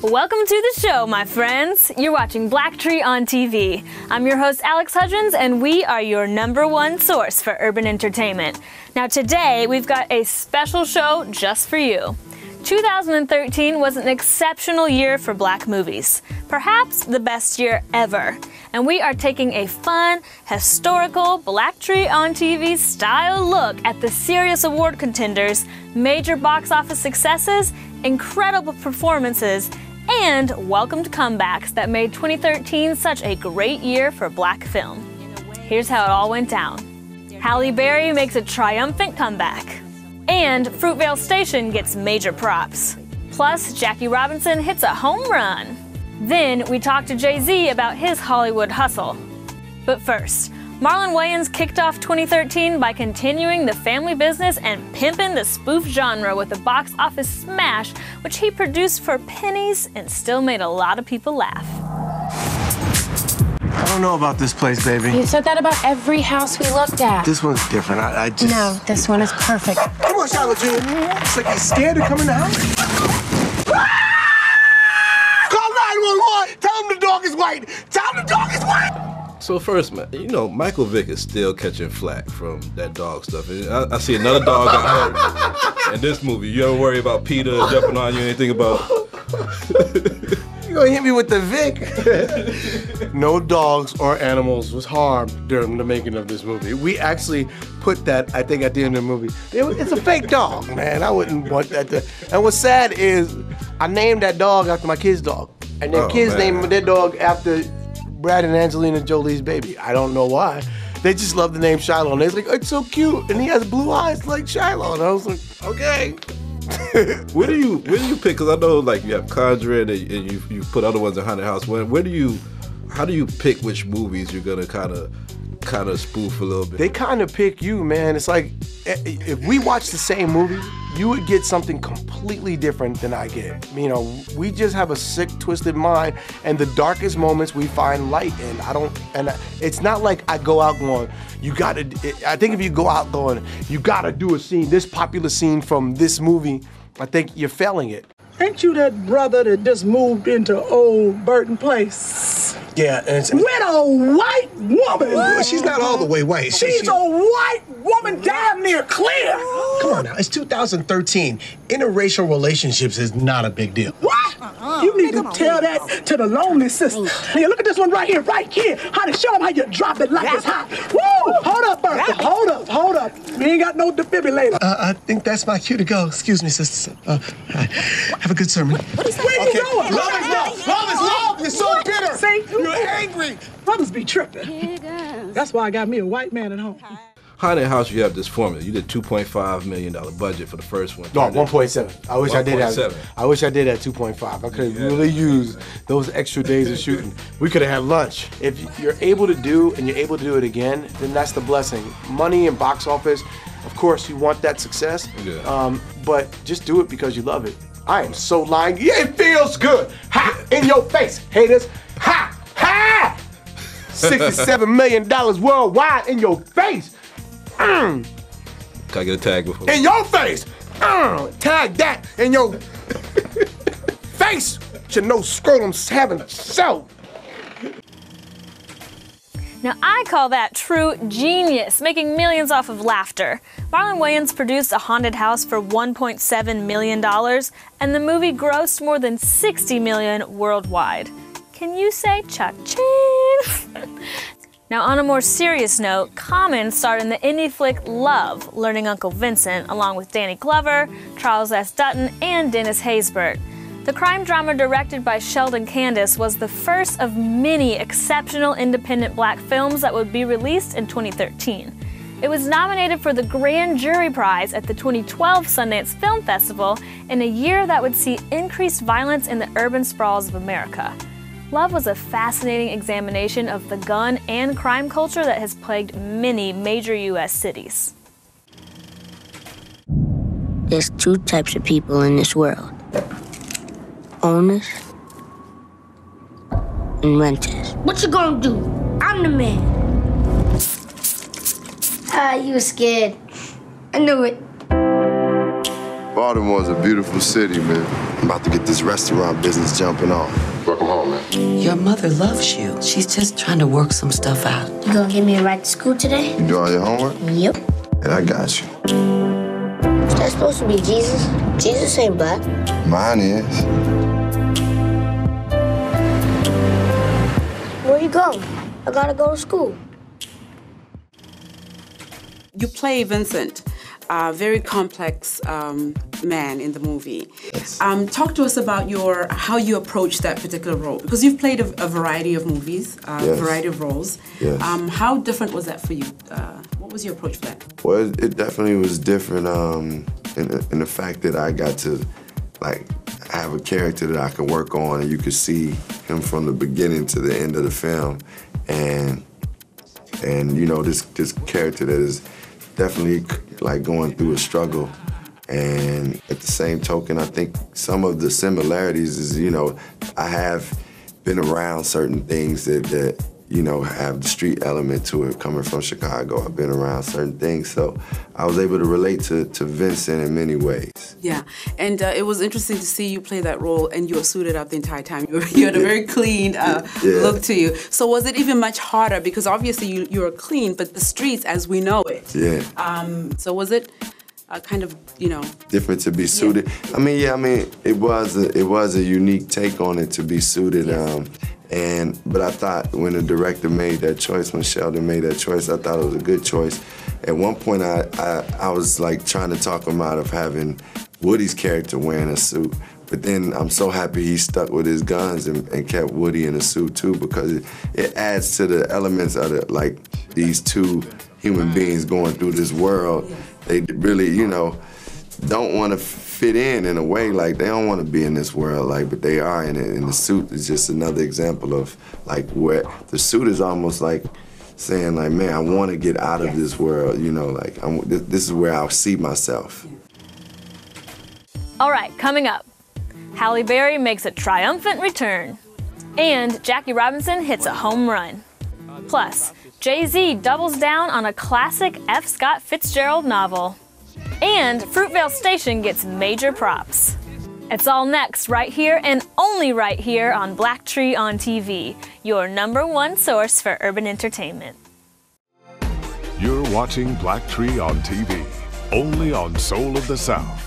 Welcome to the show, my friends. You're watching BLACKTREE on TV. I'm your host, Alex Hudgens, and we are your #1 source for urban entertainment. Now today, we've got a special show just for you. 2013 was an exceptional year for Black movies, perhaps the best year ever. And we are taking a fun, historical BLACKTREE on TV style look at the serious award contenders, major box office successes, incredible performances, and welcomed comebacks that made 2013 such a great year for Black film. Here's how it all went down. Halle Berry makes a triumphant comeback. And Fruitvale Station gets major props. Plus, Jackie Robinson hits a home run. Then we talk to Jay-Z about his Hollywood hustle. But first, Marlon Wayans kicked off 2013 by continuing the family business and pimping the spoof genre with a box office smash, which he produced for pennies and still made a lot of people laugh. I don't know about this place, baby. You said that about every house we looked at. This one's different. I just... No, this one is perfect. Come on, Charlotte Jr. It's like you're scared to come in the house. Call 911. Tell them the dog is white. Tell them the dog is white. So first, man, you know, Michael Vick is still catching flack from that dog stuff. I see another dog got hurt in this movie. You ever worry about Peter jumping on you, anything about... You gonna hit me with the Vic? No dogs or animals was harmed during the making of this movie. We actually put that, I think, at the end of the movie. It's a fake dog, man. I wouldn't want that to... And what's sad is I named that dog after my kid's dog. And their kids named their dog after Brad and Angelina Jolie's baby. I don't know why. They just love the name Shiloh. And they're like, it's so cute. And he has blue eyes like Shiloh. And I was like, okay. Where do you pick? Because I know like you have Conjuring and you put other ones in Haunted House. How do you pick which movies you're gonna kind of spoof a little bit? They kind of pick you, man. It's like if we watch the same movie, you would get something completely different than I get. You know, we just have a sick, twisted mind, and the darkest moments we find light in. It's not like I go out going, I think if you go out going, you gotta do a scene, this popular scene from this movie, I think you're failing it. Ain't you that brother that just moved into old Burton Place? Yeah, and with a white woman. Well, she's not all the way white. She's a white woman, damn near clear. Come on now, it's 2013. Interracial relationships is not a big deal. What? You need to tell that to the lonely sister. Here, look at this one right here, Honey, show them how you drop it like it's hot. Woo! Hold up, Bertha. Hold up. We ain't got no defibrillator. I think that's my cue to go. Excuse me, sister. Have a good sermon. Where you going? Love is love. You're so bitter. See? You're angry. Brothers be tripping. That's why I got me a white man at home. Haunted House, you have this formula. You did $2.5 million budget for the first one. No, 1.7. I wish I did that. I wish I did that 2.5. I could have really used those extra days of shooting. We could have had lunch. If you're able to do and you're able to do it again, then that's the blessing. Money and box office, of course, you want that success. Yeah. But just do it because you love it. I am so lying. Yeah, it feels good. Ha! In your face, haters. Ha! Ha! $67 million worldwide in your face. Can I get a tag before? In your face! Tag that in your face! Your no scrotum's having a show. Now I call that true genius, making millions off of laughter. Marlon Wayans produced A Haunted House for $1.7 million, and the movie grossed more than $60 million worldwide. Can you say cha-ching? Now, on a more serious note, Common starred in the indie flick Love, Learning Uncle Vincent, along with Danny Glover, Charles S. Dutton, and Dennis Haysbert. The crime drama directed by Sheldon Candace was the first of many exceptional independent Black films that would be released in 2013. It was nominated for the Grand Jury Prize at the 2012 Sundance Film Festival in a year that would see increased violence in the urban sprawls of America. Love was a fascinating examination of the gun and crime culture that has plagued many major U.S. cities. There's two types of people in this world. Owners and renters. What you gonna do? I'm the man. You were scared. I knew it. Baltimore's a beautiful city, man. I'm about to get this restaurant business jumping on. Welcome home, man. Your mother loves you. She's just trying to work some stuff out. You gonna give me a ride to school today? You do all your homework? Yep. And I got you. Is that supposed to be Jesus? Jesus ain't black. Mine is. Where you going? I gotta go to school. You play Vincent, a very complex man in the movie. Yes. Talk to us about how you approach that particular role, because you've played a variety of movies, Yes. variety of roles. Yes. How different was that for you? What was your approach for that? Well, it definitely was different in the fact that I got to, like, have a character that I could work on, and you could see him from the beginning to the end of the film. And you know, this character that is definitely like going through a struggle. And at the same token, I think some of the similarities is, you know, I have been around certain things that you know, have the street element to it. Coming from Chicago, I've been around certain things, so I was able to relate to Vincent in many ways. Yeah, and it was interesting to see you play that role, and you were suited up the entire time. You had a very clean look to you. So was it even much harder, because obviously you were clean, but the streets as we know it. Yeah. So was it kind of, you know, different to be suited? Yeah. I mean, it was a unique take on it to be suited. Yes. But I thought when the director made that choice, when Sheldon made that choice, I thought it was a good choice. At one point, I was like trying to talk him out of having Woody's character wearing a suit. But then I'm so happy he stuck with his guns and kept Woody in a suit too, because it adds to the elements of it, like these two human beings going through this world. They really, you know, don't want to fit in a way, like they don't want to be in this world, like, but they are in it. And the suit is just another example of like where the suit is almost like saying like, man, I want to get out of this world, you know, like this is where I'll see myself. All right, coming up, Halle Berry makes a triumphant return, and Jackie Robinson hits a home run. Plus, Jay-Z doubles down on a classic F. Scott Fitzgerald novel. And Fruitvale Station gets major props. It's all next right here and only right here on BLACKTREE on TV, your #1 source for urban entertainment. You're watching BLACKTREE on TV, only on Soul of the South.